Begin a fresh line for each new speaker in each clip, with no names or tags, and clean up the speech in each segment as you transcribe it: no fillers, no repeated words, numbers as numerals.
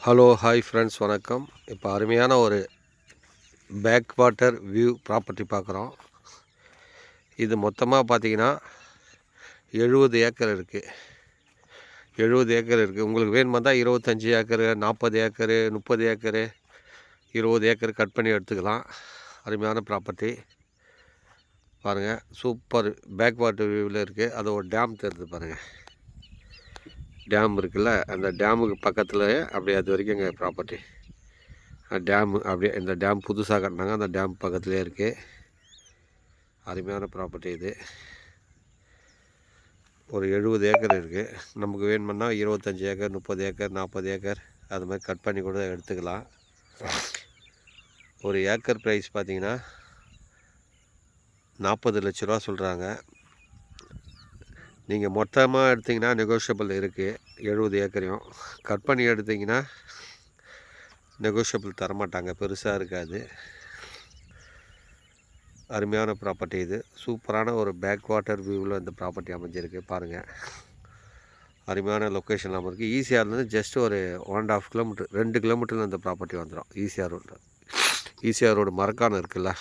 Hello hi friends, வணக்கம். இப்போ அருமையான ஒரு பேக் வாட்டர் வியூ ப்ராப்பர்ட்டி பார்க்குறோம். இது மொத்தமாக பார்த்தீங்கன்னா 70 ஏக்கர் இருக்குது. 70 ஏக்கர் இருக்குது. உங்களுக்கு வேணுமா தான் 25 acre, 40 acre, 30 acre, 20 acre cut பண்ணி எடுத்துக்கலாம். அருமையான ப்ராப்பர்ட்டி பாருங்கள். சூப்பர் பேக் வாட்டர் வியூவில் இருக்குது. அது ஒரு டேம் தெரியுது பாருங்கள். டேம் இருக்குல்ல, அந்த டேமுக்கு பக்கத்தில் அப்படியே அது வரைக்கும் எங்கள் ப்ராப்பர்ட்டி. டேமு அப்படியே இந்த டேம் புதுசாக கட்டினாங்க, அந்த டேம் பக்கத்துலேயே இருக்குது. அருமையான ப்ராப்பர்ட்டி இது. ஒரு 70 ஏக்கர் இருக்குது. நமக்கு வேணுமுன்னா 25 ஏக்கர், 30 ஏக்கர், 40 ஏக்கர் அது மாதிரி கட் பண்ணி கூட எடுத்துக்கலாம். ஒரு ஏக்கர் ப்ரைஸ் பார்த்திங்கன்னா 40 லட்ச ரூபா சொல்கிறாங்க. நீங்கள் மொத்தமாக எடுத்திங்கன்னா நெகோஷியபிள் இருக்குது. 70 ஏக்கரையும் கட் பண்ணி எடுத்திங்கன்னா நெகோஷியபிள் தரமாட்டாங்க, பெருசாக இருக்காது. அருமையான ப்ராப்பர்ட்டி இது. சூப்பரான ஒரு பேக் வாட்டர் வியூவில் இந்த ப்ராப்பர்ட்டி அமைஞ்சிருக்கு பாருங்கள். அருமையான லொக்கேஷன் அமைருக்கு. ஈசிஆர்லேருந்து ஜஸ்ட் ஒரு 1.5 கிலோமீட்டர், 2 கிலோமீட்டரில் இந்த ப்ராப்பர்ட்டி வந்துடும். ஈசிஆர் ரோடு மரக்காணம் இருக்குல்ல,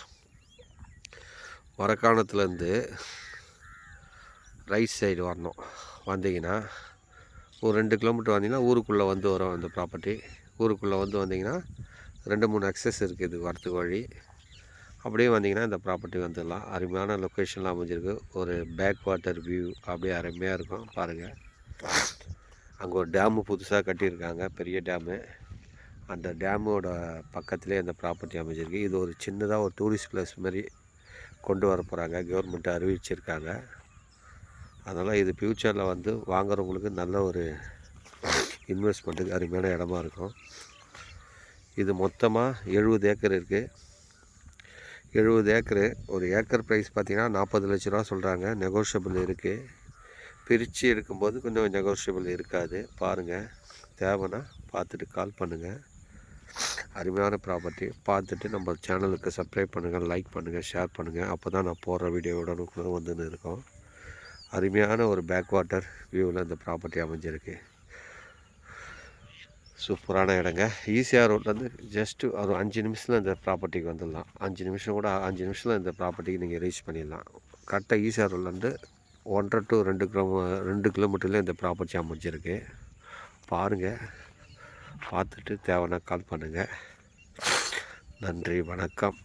மரக்காணத்துலேருந்து ரைட் சைடு வரணும். வந்தீங்கன்னா ஒரு 2 கிலோமீட்டர் வந்தீங்கன்னா ஊருக்குள்ளே வந்து வரும் இந்த ப்ராப்பர்ட்டி. ஊருக்குள்ளே வந்தீங்கன்னா 2-3 அக்சஸ் இருக்குது இது வரத்துக்கு வழி. அப்படியே வந்தீங்கன்னா இந்த ப்ராப்பர்ட்டி வந்துடலாம். அருமையான லொக்கேஷன்லாம் அமைஞ்சிருக்கு. ஒரு பேக் வாட்டர் வியூ அப்படியே அருமையாக இருக்கும் பாருங்கள். அங்கே ஒரு டேமு புதுசாக கட்டியிருக்காங்க, பெரிய டேமு. அந்த டேமோட பக்கத்துலேயே அந்த ப்ராப்பர்ட்டி அமைஞ்சிருக்கு. இது ஒரு சின்னதாக ஒரு டூரிஸ்ட் பிளேஸ் மாதிரி கொண்டு வர போகிறாங்க, கவர்மெண்ட்டு அறிவிச்சிருக்காங்க. அதனால் இது ஃப்யூச்சரில் வந்து வாங்குறவங்களுக்கு நல்ல ஒரு இன்வெஸ்ட்மெண்ட்டுக்கு அருமையான இடமா இருக்கும். இது மொத்தமாக 70 ஏக்கர் இருக்குது. 70 ஏக்கரு. ஒரு ஏக்கர் ப்ரைஸ் பார்த்திங்கன்னா 40 லட்ச ரூபா சொல்கிறாங்க. நெகோஷியபிள் இருக்குது. பிரித்து எடுக்கும்போது கொஞ்சம் நெகோஷியபிள் இருக்காது. பாருங்கள், தேவைன்னா பார்த்துட்டு கால் பண்ணுங்கள். அருமையான ப்ராப்பர்ட்டி பார்த்துட்டு நம்ம சேனலுக்கு சப்ஸ்கிரைப் பண்ணுங்கள், லைக் பண்ணுங்கள், ஷேர் பண்ணுங்கள். அப்போ தான் நான் போடுற வீடியோவுடன் வந்துன்னு இருக்கோம். அருமையான ஒரு பேக் வாட்டர் வியூவில் இந்த ப்ராப்பர்ட்டி அமைஞ்சிருக்கு. சூப்பரான இடங்க. ஈசிஆர் ரோட்லேருந்து ஜஸ்ட்டு ஒரு 5 நிமிஷத்தில் இந்த ப்ராப்பர்ட்டிக்கு வந்துடலாம். 5 நிமிஷத்தில் இந்த ப்ராப்பர்ட்டிக்கு நீங்கள் ரீச் பண்ணிடலாம். கரெக்டாக ஈசிஆர் ரோட்லேருந்து 1.5 to 2 கிலோமீட்டரில் இந்த ப்ராப்பர்ட்டி அமைஞ்சிருக்கு. பாருங்கள், பார்த்துட்டு தேவைன்னா கால் பண்ணுங்கள். நன்றி, வணக்கம்.